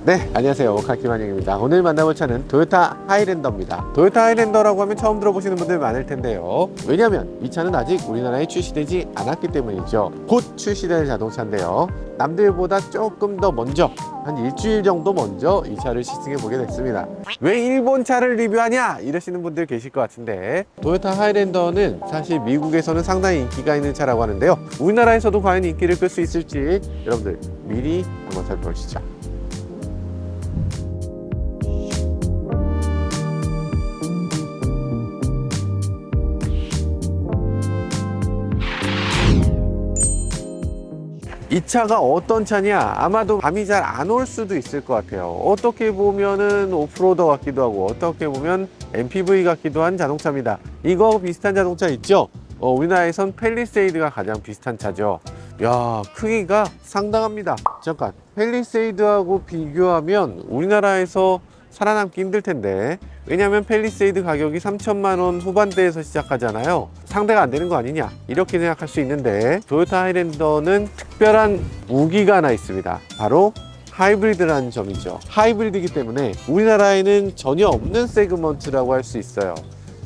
네, 안녕하세요. 오카 김한영입니다. 오늘 만나볼 차는 토요타 하이랜더입니다. 토요타 하이랜더라고 하면 처음 들어보시는 분들 많을 텐데요. 왜냐하면 이 차는 아직 우리나라에 출시되지 않았기 때문이죠. 곧 출시될 자동차인데요. 남들보다 조금 더 먼저, 한 일주일 정도 먼저 이 차를 시승해 보게 됐습니다. 왜 일본 차를 리뷰하냐? 이러시는 분들 계실 것 같은데, 토요타 하이랜더는 사실 미국에서는 상당히 인기가 있는 차라고 하는데요. 우리나라에서도 과연 인기를 끌 수 있을지 여러분들 미리 한번 살펴보시죠. 이 차가 어떤 차냐? 아마도 감이 잘 안 올 수도 있을 것 같아요. 어떻게 보면은 오프로더 같기도 하고, 어떻게 보면 MPV 같기도 한 자동차입니다. 이거 비슷한 자동차 있죠? 우리나라에선 팰리세이드가 가장 비슷한 차죠. 야, 크기가 상당합니다. 잠깐, 팰리세이드하고 비교하면 우리나라에서 살아남기 힘들 텐데, 왜냐하면 팰리세이드 가격이 3천만 원 후반대에서 시작하잖아요. 상대가 안 되는 거 아니냐, 이렇게 생각할 수 있는데, 토요타 하이랜더는 특별한 무기가 하나 있습니다. 바로 하이브리드라는 점이죠. 하이브리드이기 때문에 우리나라에는 전혀 없는 세그먼트라고 할 수 있어요.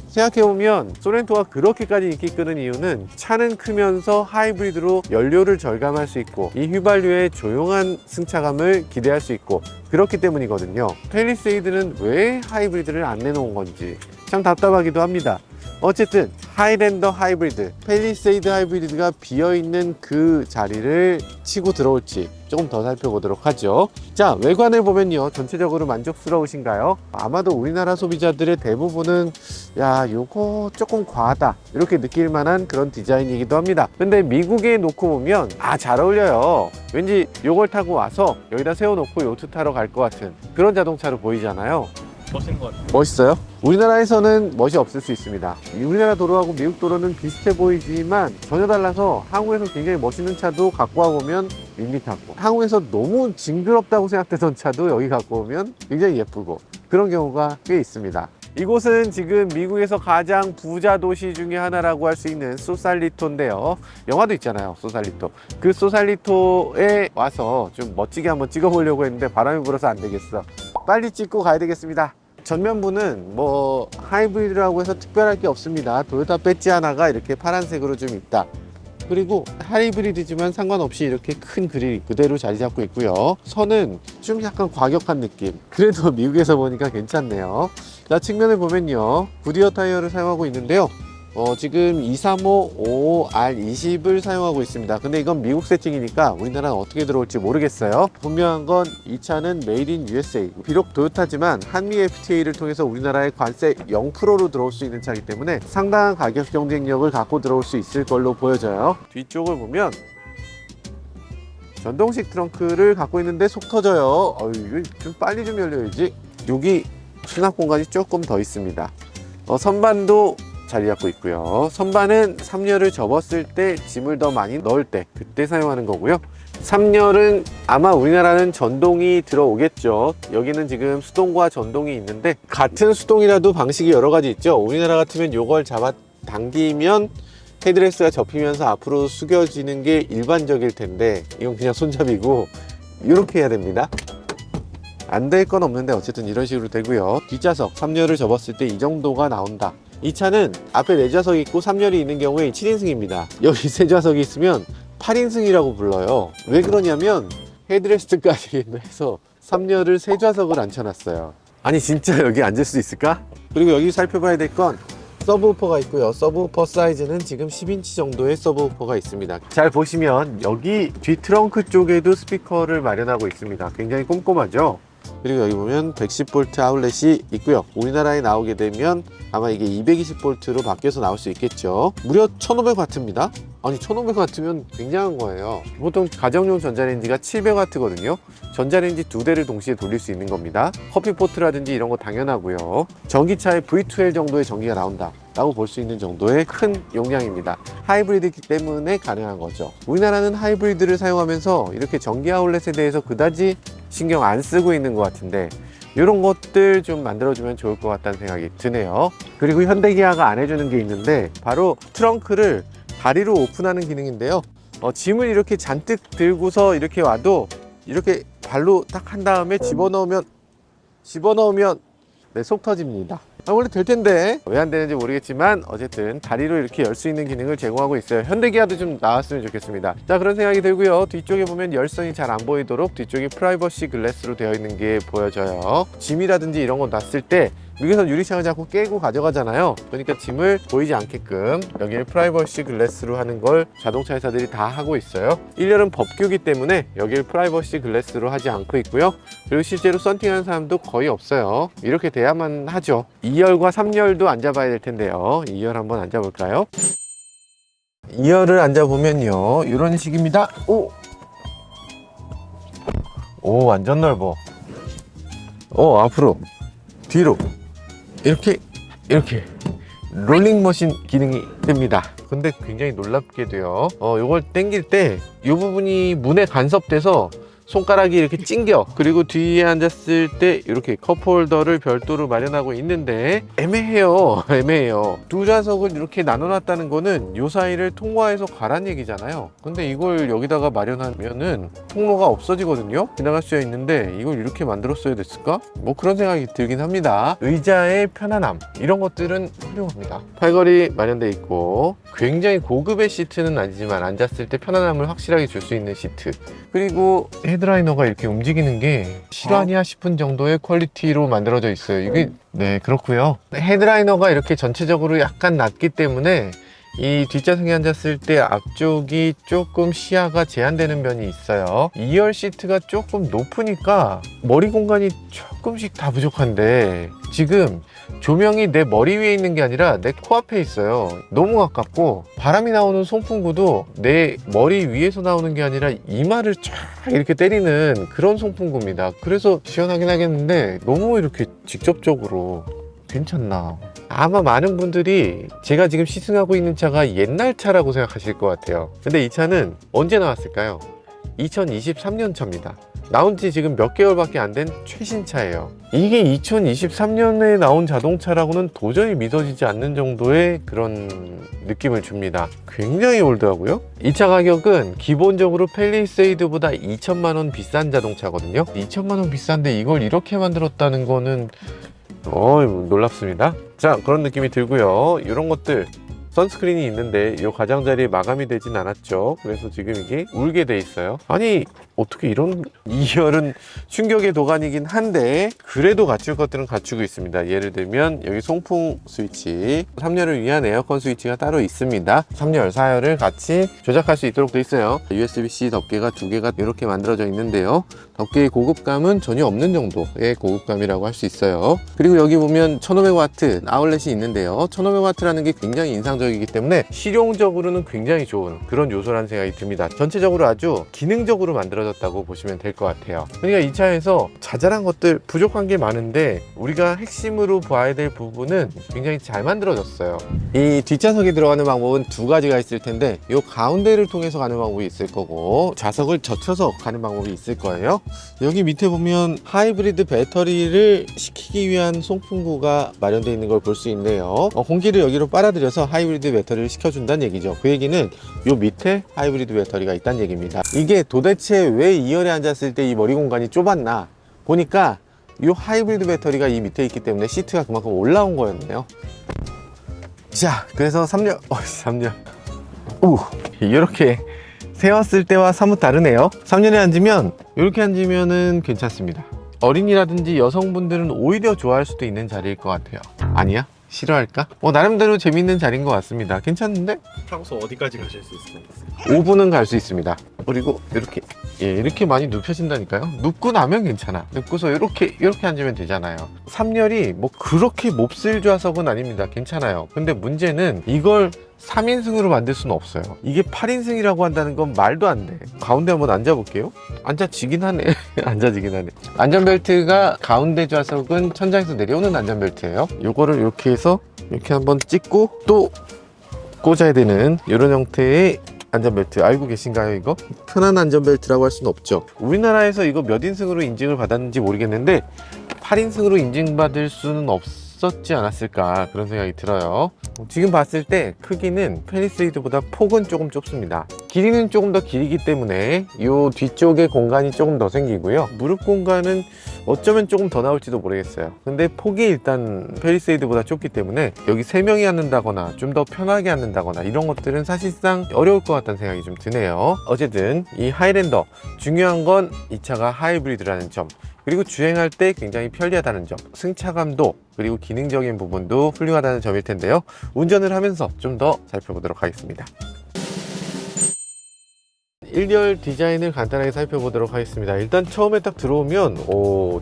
생각해보면 소렌토가 그렇게까지 인기 끄는 이유는 차는 크면서 하이브리드로 연료를 절감할 수 있고, 이 휘발유의 조용한 승차감을 기대할 수 있고, 그렇기 때문이거든요. 팰리세이드는 왜 하이브리드를 안 내놓은 건지 참 답답하기도 합니다. 어쨌든 하이랜더 하이브리드, 팰리세이드 하이브리드가 비어있는 그 자리를 치고 들어올지 조금 더 살펴보도록 하죠. 자, 외관을 보면요, 전체적으로 만족스러우신가요? 아마도 우리나라 소비자들의 대부분은 야, 요거 조금 과하다, 이렇게 느낄 만한 그런 디자인이기도 합니다. 근데 미국에 놓고 보면 잘 어울려요. 왠지 요걸 타고 와서 여기다 세워놓고 요트 타러 갈 것 같은 그런 자동차로 보이잖아요. 멋있는 것 같아요. 멋있어요? 우리나라에서는 멋이 없을 수 있습니다. 우리나라 도로하고 미국 도로는 비슷해 보이지만 전혀 달라서 한국에서 굉장히 멋있는 차도 갖고 와보면 밋밋하고, 한국에서 너무 징그럽다고 생각되던 차도 여기 갖고 오면 굉장히 예쁘고, 그런 경우가 꽤 있습니다. 이곳은 지금 미국에서 가장 부자 도시 중에 하나라고 할 수 있는 소살리토인데요. 영화도 있잖아요, 소살리토. 그 소살리토에 와서 좀 멋지게 한번 찍어보려고 했는데 바람이 불어서 안 되겠어. 빨리 찍고 가야 되겠습니다. 전면부는 뭐 하이브리드라고 해서 특별할 게 없습니다. 토요타 배지 하나가 이렇게 파란색으로 좀 있다. 그리고 하이브리드지만 상관없이 이렇게 큰 그릴 그대로 자리 잡고 있고요. 선은 좀 약간 과격한 느낌. 그래도 미국에서 보니까 괜찮네요. 자, 측면을 보면요, 구디어 타이어를 사용하고 있는데요. 지금 235R20을 사용하고 있습니다. 근데 이건 미국 세팅이니까 우리나라는 어떻게 들어올지 모르겠어요. 분명한 건 이 차는 메이드 인 USA. 비록 토요타지만 한미 FTA를 통해서 우리나라에 관세 0%로 들어올 수 있는 차이기 때문에 상당한 가격 경쟁력을 갖고 들어올 수 있을 걸로 보여져요. 뒤쪽을 보면 전동식 트렁크를 갖고 있는데 속 터져요. 이거 좀 빨리 좀 열려야지. 여기 수납 공간이 조금 더 있습니다. 선반도 자리 잡고 있고요. 선반은 3열을 접었을 때 짐을 더 많이 넣을 때, 그때 사용하는 거고요. 3열은 아마 우리나라는 전동이 들어오겠죠. 여기는 지금 수동과 전동이 있는데, 같은 수동이라도 방식이 여러 가지 있죠. 우리나라 같으면 요걸 잡아 당기면 헤드레스가 접히면서 앞으로 숙여지는 게 일반적일 텐데, 이건 그냥 손잡이고 이렇게 해야 됩니다. 안 될 건 없는데 어쨌든 이런 식으로 되고요. 뒷좌석 3열을 접었을 때 이 정도가 나온다. 이 차는 앞에 4좌석이 있고 3열이 있는 경우에 7인승입니다. 여기 3좌석이 있으면 8인승이라고 불러요. 왜 그러냐면 헤드레스트까지 해서 3열을 3좌석을 앉혀놨어요. 아니, 진짜 여기 앉을 수 있을까? 그리고 여기 살펴봐야 될 건 서브우퍼가 있고요. 서브우퍼 사이즈는 지금 10인치 정도의 서브우퍼가 있습니다. 잘 보시면 여기 뒤 트렁크 쪽에도 스피커를 마련하고 있습니다. 굉장히 꼼꼼하죠? 그리고 여기 보면 110V 아울렛이 있고요. 우리나라에 나오게 되면 아마 이게 220V로 바뀌어서 나올 수 있겠죠. 무려 1500W입니다. 아니, 1500W면 굉장한 거예요. 보통 가정용 전자레인지가 700W거든요. 전자레인지 2대를 동시에 돌릴 수 있는 겁니다. 커피포트라든지 이런 거 당연하고요. 전기차에 V2L 정도의 전기가 나온다 라고 볼 수 있는 정도의 큰 용량입니다. 하이브리드이기 때문에 가능한 거죠. 우리나라는 하이브리드를 사용하면서 이렇게 전기 아울렛에 대해서 그다지 신경 안 쓰고 있는 것 같은데, 이런 것들 좀 만들어주면 좋을 것 같다는 생각이 드네요. 그리고 현대기아가 안 해주는 게 있는데, 바로 트렁크를 다리로 오픈하는 기능인데요. 짐을 이렇게 잔뜩 들고서 이렇게 와도 이렇게 발로 딱 한 다음에 집어넣으면 네, 속 터집니다. 원래 될 텐데 왜 안 되는지 모르겠지만 어쨌든 다리로 이렇게 열 수 있는 기능을 제공하고 있어요. 현대기아도 좀 나왔으면 좋겠습니다. 자, 그런 생각이 들고요. 뒤쪽에 보면 열선이 잘 안 보이도록 뒤쪽이 프라이버시 글래스로 되어 있는 게 보여져요. 짐이라든지 이런 거 놨을 때 미국에선 유리창을 자꾸 깨고 가져가잖아요. 그러니까 짐을 보이지 않게끔 여기를 프라이버시 글래스로 하는 걸 자동차 회사들이 다 하고 있어요. 1열은 법규이기 때문에 여기를 프라이버시 글래스로 하지 않고 있고요. 그리고 실제로 썬팅하는 사람도 거의 없어요. 이렇게 돼야만 하죠. 2열과 3열도 앉아봐야 될 텐데요. 2열 한번 앉아볼까요? 2열을 앉아보면요, 이런 식입니다. 오, 완전 넓어. 앞으로, 뒤로 이렇게 롤링머신 기능이 뜹니다. 근데 굉장히 놀랍게도요, 요걸 당길 때 이 부분이 문에 간섭돼서 손가락이 이렇게 찡겨. 그리고 뒤에 앉았을 때 이렇게 컵홀더를 별도로 마련하고 있는데 애매해요. 두 좌석을 이렇게 나눠놨다는 거는 요 사이를 통과해서 가란 얘기잖아요. 근데 이걸 여기다가 마련하면은 통로가 없어지거든요. 지나갈 수 있는데 이걸 이렇게 만들었어야 됐을까? 뭐 그런 생각이 들긴 합니다. 의자의 편안함, 이런 것들은 훌륭합니다. 팔걸이 마련되어 있고 굉장히 고급의 시트는 아니지만 앉았을 때 편안함을 확실하게 줄 수 있는 시트. 그리고 헤드라이너가 이렇게 움직이는 게 실화냐 싶은 정도의 퀄리티로 만들어져 있어요. 이게 네, 그렇고요. 헤드라이너가 이렇게 전체적으로 약간 낮기 때문에 이 뒷좌석에 앉았을 때 앞쪽이 조금 시야가 제한되는 면이 있어요. 2열 시트가 조금 높으니까 머리 공간이 조금씩 다 부족한데, 지금 조명이 내 머리 위에 있는 게 아니라 내 코앞에 있어요. 너무 가깝고 바람이 나오는 송풍구도 내 머리 위에서 나오는 게 아니라 이마를 쫙 이렇게 때리는 그런 송풍구입니다. 그래서 시원하긴 하겠는데 너무 이렇게 직접적으로 괜찮나? 아마 많은 분들이 제가 지금 시승하고 있는 차가 옛날 차라고 생각하실 것 같아요. 근데 이 차는 언제 나왔을까요? 2023년 차입니다. 나온 지 지금 몇 개월밖에 안 된 최신차예요. 이게 2023년에 나온 자동차라고는 도저히 믿어지지 않는 정도의 그런 느낌을 줍니다. 굉장히 올드하고요. 이 차 가격은 기본적으로 팰리세이드보다 2천만 원 비싼 자동차거든요. 2천만 원 비싼데 이걸 이렇게 만들었다는 거는 놀랍습니다. 자, 그런 느낌이 들고요. 이런 것들, 선스크린이 있는데 이 가장자리에 마감이 되진 않았죠. 그래서 지금 이게 울게 돼 있어요. 아니, 어떻게 이런 2열은 충격의 도가니긴 한데 그래도 갖출 것들은 갖추고 있습니다. 예를 들면 여기 송풍 스위치, 3열을 위한 에어컨 스위치가 따로 있습니다. 3열, 4열을 같이 조작할 수 있도록 돼 있어요. USB-C 덮개가 2개가 이렇게 만들어져 있는데요. 덮개의 고급감은 전혀 없는 정도의 고급감이라고 할 수 있어요. 그리고 여기 보면 1500W 아울렛이 있는데요. 1500W라는 게 굉장히 인상적이기 때문에 실용적으로는 굉장히 좋은 그런 요소라는 생각이 듭니다. 전체적으로 아주 기능적으로 만들어졌다고 보시면 될 것 같아요. 그러니까 이 차에서 자잘한 것들, 부족한 게 많은데 우리가 핵심으로 봐야 될 부분은 굉장히 잘 만들어졌어요. 이 뒷좌석에 들어가는 방법은 두 가지가 있을 텐데 이 가운데를 통해서 가는 방법이 있을 거고 좌석을 젖혀서 가는 방법이 있을 거예요. 여기 밑에 보면 하이브리드 배터리를 식히기 위한 송풍구가 마련되어 있는 걸 볼 수 있네요. 공기를 여기로 빨아들여서 하이브리드 배터리를 식혀준다는 얘기죠. 그 얘기는 요 밑에 하이브리드 배터리가 있다는 얘기입니다. 이게 도대체 왜 2열에 앉았을 때 이 머리 공간이 좁았나 보니까 이 하이브리드 배터리가 이 밑에 있기 때문에 시트가 그만큼 올라온 거였네요. 자, 그래서 3열 이렇게 세웠을 때와 사뭇 다르네요. 3열에 앉으면 이렇게 앉으면은 괜찮습니다. 어린이라든지 여성분들은 오히려 좋아할 수도 있는 자리일 것 같아요. 아니야? 싫어할까? 나름대로 재밌는 자리인 것 같습니다. 괜찮은데? 평소 어디까지 가실 수 있어요? 5분은 갈 수 있습니다. 그리고 이렇게 많이 눕혀진다니까요. 눕고 나면 괜찮아. 눕고서 이렇게 앉으면 되잖아요. 3열이 뭐 그렇게 몹쓸 좌석은 아닙니다. 괜찮아요. 근데 문제는 이걸 3인승으로 만들 수는 없어요. 이게 8인승이라고 한다는 건 말도 안 돼. 가운데 한번 앉아볼게요. 앉아지긴 하네. 앉아지긴 하네. 안전벨트가 가운데 좌석은 천장에서 내려오는 안전벨트예요. 요거를 이렇게 해서 이렇게 한번 찍고 또 꽂아야 되는 이런 형태의 안전벨트. 알고 계신가요? 이거 편한 안전벨트라고 할 수는 없죠. 우리나라에서 이거 몇 인승으로 인증을 받았는지 모르겠는데 8인승으로 인증받을 수는 없어요. 없었지 않았을까 그런 생각이 들어요. 지금 봤을 때 크기는 펠리세이드보다 폭은 조금 좁습니다. 길이는 조금 더 길기 때문에 이 뒤쪽에 공간이 조금 더 생기고요. 무릎 공간은 어쩌면 조금 더 나올지도 모르겠어요. 근데 폭이 일단 펠리세이드보다 좁기 때문에 여기 3명이 앉는다거나 좀 더 편하게 앉는다거나 이런 것들은 사실상 어려울 것 같다는 생각이 좀 드네요. 어쨌든 이 하이랜더 중요한 건 이 차가 하이브리드라는 점, 그리고 주행할 때 굉장히 편리하다는 점, 승차감도 그리고 기능적인 부분도 훌륭하다는 점일 텐데요. 운전을 하면서 좀 더 살펴보도록 하겠습니다. 1열 디자인을 간단하게 살펴보도록 하겠습니다. 일단 처음에 딱 들어오면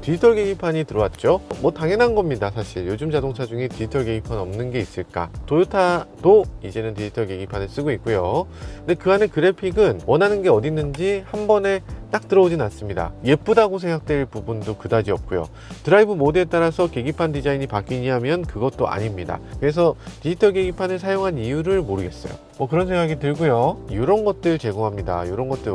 디지털 계기판이 들어왔죠. 뭐 당연한 겁니다. 사실 요즘 자동차 중에 디지털 계기판 없는 게 있을까. 토요타도 이제는 디지털 계기판을 쓰고 있고요. 근데 그 안에 그래픽은 원하는 게 어디 있는지 한 번에 딱 들어오진 않습니다. 예쁘다고 생각될 부분도 그다지 없고요. 드라이브 모드에 따라서 계기판 디자인이 바뀌냐면 그것도 아닙니다. 그래서 디지털 계기판을 사용한 이유를 모르겠어요. 뭐 그런 생각이 들고요. 이런 것들 제공합니다. 이런 것들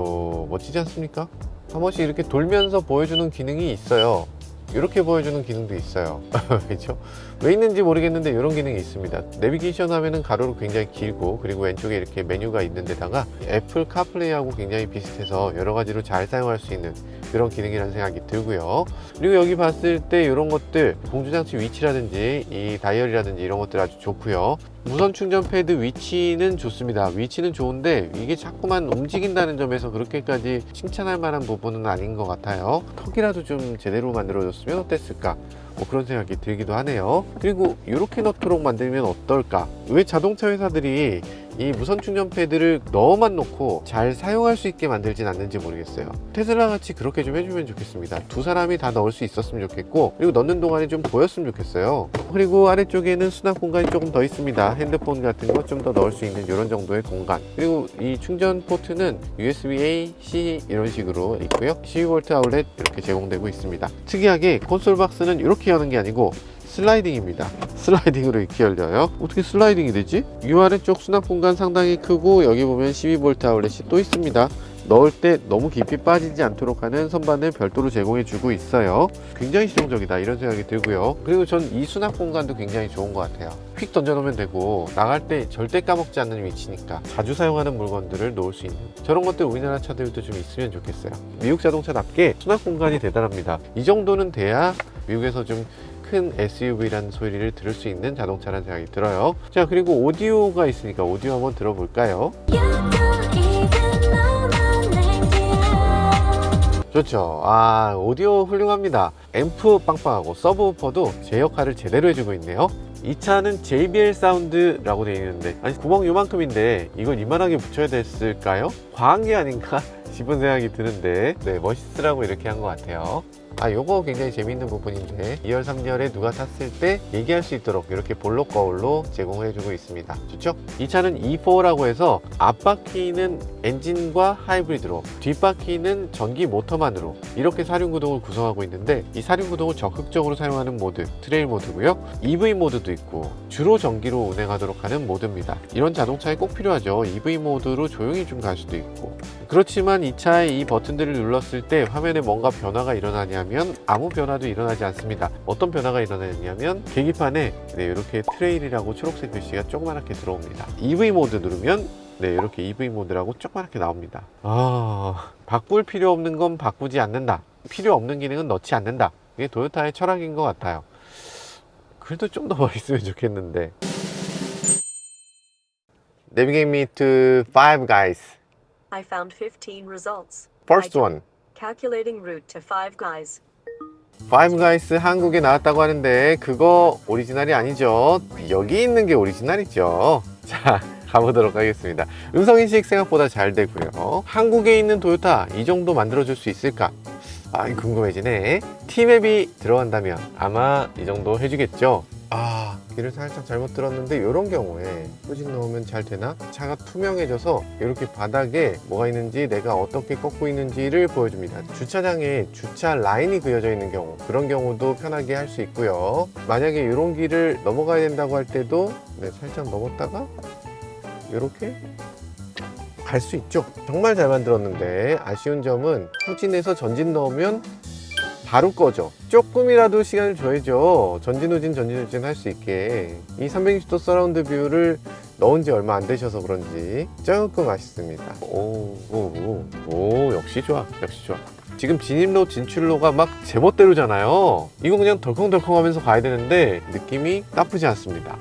멋지지 않습니까? 한 번씩 이렇게 돌면서 보여주는 기능이 있어요. 이렇게 보여주는 기능도 있어요. 그렇죠? 왜 있는지 모르겠는데 이런 기능이 있습니다. 내비게이션 화면은 가로로 굉장히 길고, 그리고 왼쪽에 이렇게 메뉴가 있는 데다가 애플 카플레이하고 굉장히 비슷해서 여러 가지로 잘 사용할 수 있는 그런 기능이라는 생각이 들고요. 그리고 여기 봤을 때 이런 것들, 공조장치 위치라든지 이 다이얼이라든지 이런 것들 아주 좋고요. 무선 충전 패드 위치는 좋습니다. 위치는 좋은데 이게 자꾸만 움직인다는 점에서 그렇게까지 칭찬할 만한 부분은 아닌 것 같아요. 턱이라도 좀 제대로 만들어줬으면 어땠을까, 뭐 그런 생각이 들기도 하네요. 그리고 이렇게 넣도록 만들면 어떨까. 왜 자동차 회사들이 이 무선 충전 패드를 넣어만 놓고 잘 사용할 수 있게 만들진 않는지 모르겠어요. 테슬라 같이 그렇게 좀 해주면 좋겠습니다. 두 사람이 다 넣을 수 있었으면 좋겠고, 그리고 넣는 동안에 좀 보였으면 좋겠어요. 그리고 아래쪽에는 수납 공간이 조금 더 있습니다. 핸드폰 같은 거 좀 더 넣을 수 있는 이런 정도의 공간. 그리고 이 충전 포트는 USB-A, C 이런 식으로 있고요. 12V 아울렛 이렇게 제공되고 있습니다. 특이하게 콘솔 박스는 이렇게 여는 게 아니고 슬라이딩입니다. 슬라이딩으로 이렇게 열려요. 어떻게 슬라이딩이 되지? 이 아래쪽 수납 공간 상당히 크고, 여기 보면 12V 아울렛이 또 있습니다. 넣을 때 너무 깊이 빠지지 않도록 하는 선반을 별도로 제공해 주고 있어요. 굉장히 실용적이다 이런 생각이 들고요. 그리고 전 이 수납 공간도 굉장히 좋은 것 같아요. 휙 던져 놓으면 되고, 나갈 때 절대 까먹지 않는 위치니까 자주 사용하는 물건들을 놓을 수 있는 저런 것들 우리나라 차들도 좀 있으면 좋겠어요. 미국 자동차답게 수납 공간이 대단합니다. 이 정도는 돼야 미국에서 좀 큰 SUV라는 소리를 들을 수 있는 자동차라는 생각이 들어요. 자, 그리고 오디오가 있으니까 오디오 한번 들어볼까요? 좋죠. 오디오 훌륭합니다. 앰프 빵빵하고 서브우퍼도 제 역할을 제대로 해주고 있네요. 이 차는 JBL 사운드라고 되어 있는데, 아니 구멍 요만큼인데 이걸 이만하게 붙여야 됐을까요? 과한 게 아닌가 싶은 생각이 드는데, 네, 멋있으라고 이렇게 한 것 같아요. 요거 굉장히 재밌는 부분인데, 2열 3열에 누가 탔을 때 얘기할 수 있도록 이렇게 볼록 거울로 제공을 해주고 있습니다. 좋죠? 이 차는 E4라고 해서 앞바퀴는 엔진과 하이브리드로, 뒷바퀴는 전기 모터만으로 이렇게 사륜구동을 구성하고 있는데, 이 사륜구동을 적극적으로 사용하는 모드, 트레일 모드고요. EV 모드도 있고 주로 전기로 운행하도록 하는 모드입니다. 이런 자동차에 꼭 필요하죠. EV 모드로 조용히 좀 갈 수도 있고. 그렇지만 이 차의 이 버튼들을 눌렀을 때 화면에 뭔가 변화가 일어나냐면 아무 변화도 일어나지 않습니다. 어떤 변화가 일어나냐면 계기판에 이렇게 트레일이라고 초록색 글씨가 조그맣게 들어옵니다. EV 모드 누르면 이렇게 EV 모드라고 조그맣게 나옵니다. 바꿀 필요 없는 건 바꾸지 않는다. 필요 없는 기능은 넣지 않는다. 이게 토요타의 철학인 것 같아요. 그래도 좀 더 멋있으면 좋겠는데. Navigate me to Five Guys. I found 15 results. First one. Calculating route to Five Guys. Five Guys 한국에 나왔다고 하는데 그거 오리지널이 아니죠. 여기 있는 게 오리지널이죠. 자, 가보도록 하겠습니다. 음성인식 생각보다 잘 되고요. 한국에 있는 토요타 이 정도 만들어줄 수 있을까? 궁금해지네. T맵이 들어간다면 아마 이 정도 해주겠죠. 길을 살짝 잘못 들었는데 이런 경우에 후진 넣으면 잘 되나? 차가 투명해져서 이렇게 바닥에 뭐가 있는지, 내가 어떻게 꺾고 있는지를 보여줍니다. 주차장에 주차 라인이 그려져 있는 경우, 그런 경우도 편하게 할 수 있고요. 만약에 이런 길을 넘어가야 된다고 할 때도 살짝 넘었다가 이렇게 갈 수 있죠. 정말 잘 만들었는데 아쉬운 점은 후진해서 전진 넣으면 바로 꺼져. 조금이라도 시간을 줘야죠. 전진후진 할 수 있게. 이 360도 서라운드 뷰를 넣은 지 얼마 안 되셔서 그런지 조금 아쉽습니다. 오, 역시 좋아. 지금 진입로 진출로가 막 제멋대로잖아요. 이거 그냥 덜컹덜컹 하면서 가야 되는데 느낌이 나쁘지 않습니다.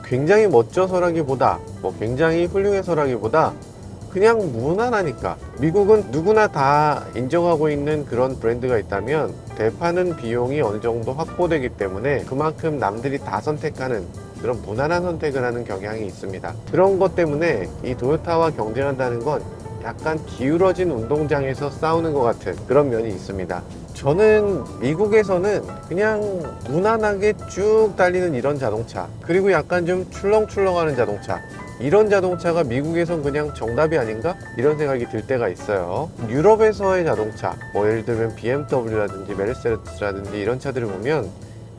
굉장히 멋져서라기보다 굉장히 훌륭해서라기보다 그냥 무난하니까. 미국은 누구나 다 인정하고 있는 그런 브랜드가 있다면 되파는 비용이 어느 정도 확보되기 때문에 그만큼 남들이 다 선택하는 그런 무난한 선택을 하는 경향이 있습니다. 그런 것 때문에 이 도요타와 경쟁한다는 건 약간 기울어진 운동장에서 싸우는 것 같은 그런 면이 있습니다. 저는 미국에서는 그냥 무난하게 쭉 달리는 이런 자동차, 그리고 약간 좀 출렁출렁하는 자동차, 이런 자동차가 미국에선 그냥 정답이 아닌가? 이런 생각이 들 때가 있어요. 유럽에서의 자동차, 예를 들면 BMW라든지 메르세데스라든지 이런 차들을 보면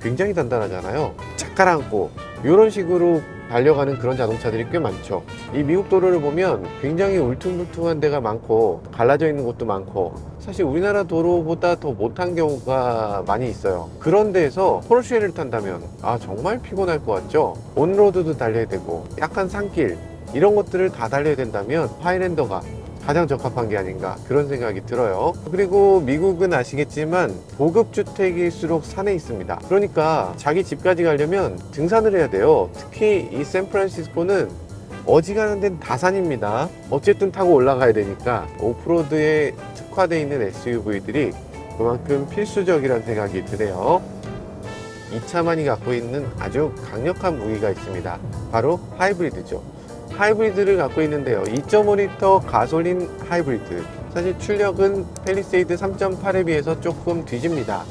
굉장히 단단하잖아요. 짝 깔아앉고 이런 식으로 달려가는 그런 자동차들이 꽤 많죠. 이 미국 도로를 보면 굉장히 울퉁불퉁한 데가 많고 갈라져 있는 곳도 많고, 사실 우리나라 도로보다 더 못한 경우가 많이 있어요. 그런 데에서 포르쉐를 탄다면 정말 피곤할 것 같죠. 온로드도 달려야 되고 약간 산길, 이런 것들을 다 달려야 된다면 하이랜더가 가장 적합한 게 아닌가, 그런 생각이 들어요. 그리고 미국은 아시겠지만 고급주택일수록 산에 있습니다. 그러니까 자기 집까지 가려면 등산을 해야 돼요. 특히 이 샌프란시스코는 어지간한 데는 다 산입니다. 어쨌든 타고 올라가야 되니까 오프로드에 특화되어 있는 SUV들이 그만큼 필수적이라는 생각이 드네요. 이 차만이 갖고 있는 아주 강력한 무기가 있습니다. 바로 하이브리드죠. 하이브리드를 갖고 있는데요. 2.5L 가솔린 하이브리드. 사실 출력은 팰리세이드 3.8에 비해서 조금 뒤집니다.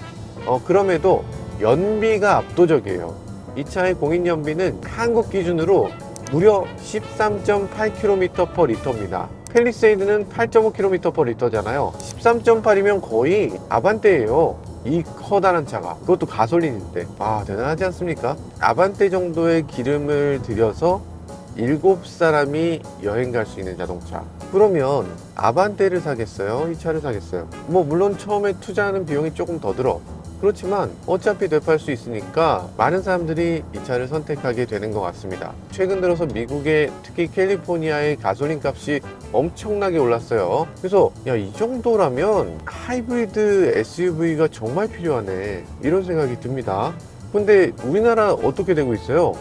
그럼에도 연비가 압도적이에요. 이 차의 공인 연비는 한국 기준으로 무려 13.8km/L입니다. 팰리세이드는 8.5km/L잖아요. 13.8이면 거의 아반떼예요. 이 커다란 차가, 그것도 가솔린인데 대단하지 않습니까? 아반떼 정도의 기름을 들여서 7사람이 여행 갈 수 있는 자동차. 그러면 아반떼를 사겠어요? 이 차를 사겠어요? 물론 처음에 투자하는 비용이 조금 더 들어. 그렇지만 어차피 되팔 수 있으니까 많은 사람들이 이 차를 선택하게 되는 것 같습니다. 최근 들어서 미국의 특히 캘리포니아의 가솔린 값이 엄청나게 올랐어요. 그래서 이 정도라면 하이브리드 SUV가 정말 필요하네, 이런 생각이 듭니다. 근데 우리나라 어떻게 되고 있어요?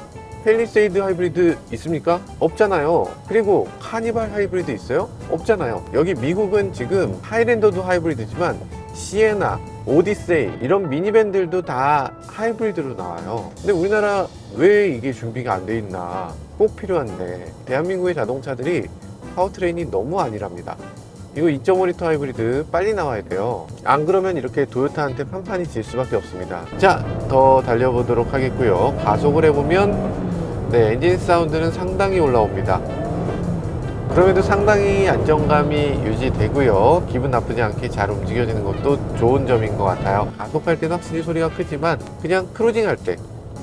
팰리세이드 하이브리드 있습니까? 없잖아요. 그리고 카니발 하이브리드 있어요? 없잖아요. 여기 미국은 지금 하이랜더도 하이브리드지만 시에나, 오디세이 이런 미니밴들도 다 하이브리드로 나와요. 근데 우리나라 왜 이게 준비가 안 돼 있나? 꼭 필요한데 대한민국의 자동차들이 파워트레인이 너무 안일합니다. 이거 2.5L 하이브리드 빨리 나와야 돼요. 안 그러면 이렇게 도요타한테 판판이 질 수밖에 없습니다. 자, 더 달려보도록 하겠고요. 가속을 해보면 엔진 사운드는 상당히 올라옵니다. 그럼에도 상당히 안정감이 유지되고요. 기분 나쁘지 않게 잘 움직여지는 것도 좋은 점인 것 같아요. 가속할 때는 확실히 소리가 크지만 그냥 크루징할 때,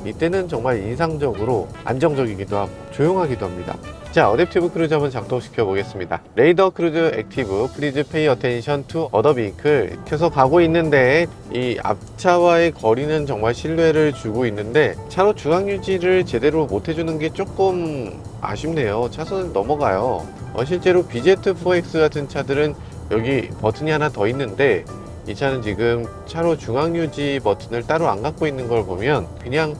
이때는 정말 인상적으로 안정적이기도 하고 조용하기도 합니다. 자, 어댑티브 크루즈 한번 작동시켜 보겠습니다. 레이더 크루즈 액티브 플리즈 페이 어텐션 투 어더 비클 켜서 가고 있는데, 이 앞차와의 거리는 정말 신뢰를 주고 있는데 차로 중앙 유지를 제대로 못 해주는 게 조금 아쉽네요. 차선을 넘어가요. 실제로 BZ4X 같은 차들은 여기 버튼이 하나 더 있는데 이 차는 지금 차로 중앙 유지 버튼을 따로 안 갖고 있는 걸 보면 그냥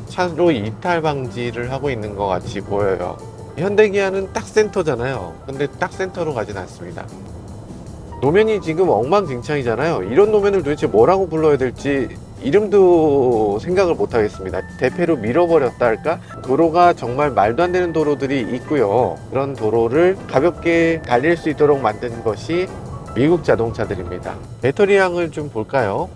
차로 이탈 방지를 하고 있는 것 같이 보여요. 현대기아는 딱 센터잖아요. 근데 딱 센터로 가진 않습니다. 노면이 지금 엉망진창이잖아요. 이런 노면을 도대체 뭐라고 불러야 될지 이름도 생각을 못 하겠습니다. 대패로 밀어버렸다 할까? 도로가 정말 말도 안 되는 도로들이 있고요. 그런 도로를 가볍게 달릴 수 있도록 만든 것이 미국 자동차들입니다. 배터리 양을 좀 볼까요?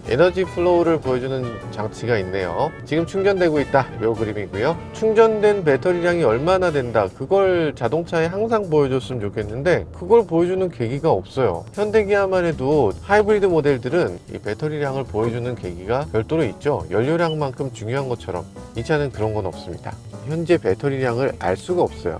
에너지 플로우를 보여주는 장치가 있네요. 지금 충전되고 있다, 요 그림이고요. 충전된 배터리량이 얼마나 된다, 그걸 자동차에 항상 보여줬으면 좋겠는데 그걸 보여주는 계기가 없어요. 현대기아만 해도 하이브리드 모델들은 이 배터리량을 보여주는 계기가 별도로 있죠. 연료량만큼 중요한 것처럼 이 차는 그런 건 없습니다. 현재 배터리량을 알 수가 없어요.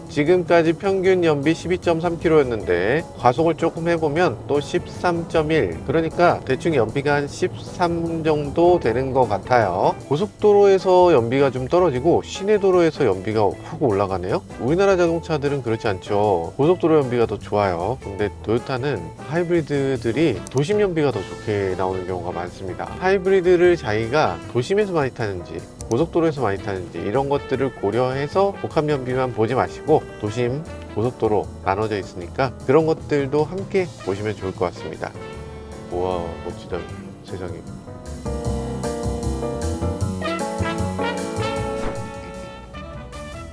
지금까지 평균 연비 12.3km였는데 과속을 조금 해보면 또 13.1, 그러니까 대충 연비가 한 13 정도 되는 것 같아요. 고속도로에서 연비가 좀 떨어지고 시내도로에서 연비가 훅 올라가네요. 우리나라 자동차들은 그렇지 않죠. 고속도로 연비가 더 좋아요. 근데 토요타는 하이브리드들이 도심 연비가 더 좋게 나오는 경우가 많습니다. 하이브리드를 자기가 도심에서 많이 타는지 고속도로에서 많이 타는지 이런 것들을 고려해서 복합 연비만 보지 마시고 도심, 고속도로 나눠져 있으니까 그런 것들도 함께 보시면 좋을 것 같습니다. 우와, 멋지다. 세상에.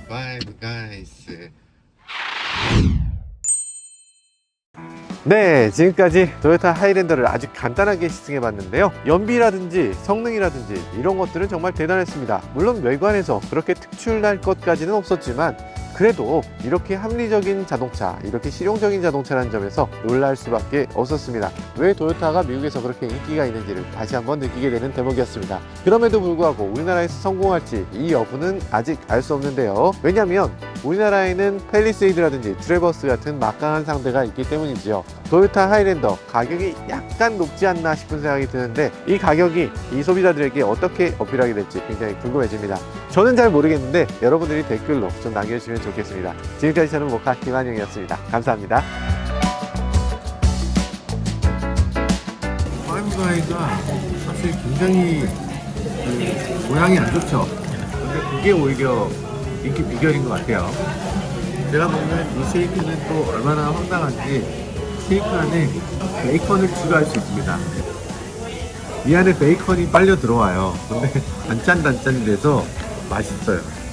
Five Guys. 네, 지금까지 토요타 하이랜더를 아주 간단하게 시승해 봤는데요. 연비라든지 성능이라든지 이런 것들은 정말 대단했습니다. 물론 외관에서 그렇게 특출날 것까지는 없었지만 그래도 이렇게 합리적인 자동차, 이렇게 실용적인 자동차라는 점에서 놀랄 수밖에 없었습니다. 왜 토요타가 미국에서 그렇게 인기가 있는지를 다시 한번 느끼게 되는 대목이었습니다. 그럼에도 불구하고 우리나라에서 성공할지 이 여부는 아직 알 수 없는데요. 왜냐하면 우리나라에는 팰리세이드라든지 트래버스 같은 막강한 상대가 있기 때문이지요. 토요타 하이랜더 가격이 약간 높지 않나 싶은 생각이 드는데 이 가격이 이 소비자들에게 어떻게 어필하게 될지 굉장히 궁금해집니다. 저는 잘 모르겠는데 여러분들이 댓글로 좀 남겨주시면 좋겠습니다. 지금까지 저는 모카 김한영이었습니다. 감사합니다. 파이브가이가 사실 굉장히 모양이 안 좋죠. 근데 그게 오히려 인기 비결인 것 같아요. 제가 먹는 이 쉐이크는 또 얼마나 황당한지 쉐이크 안에 베이컨을 추가할 수 있습니다. 이 안에 베이컨이 빨려 들어와요. 근데 단짠단짠이 돼서 맛있어요.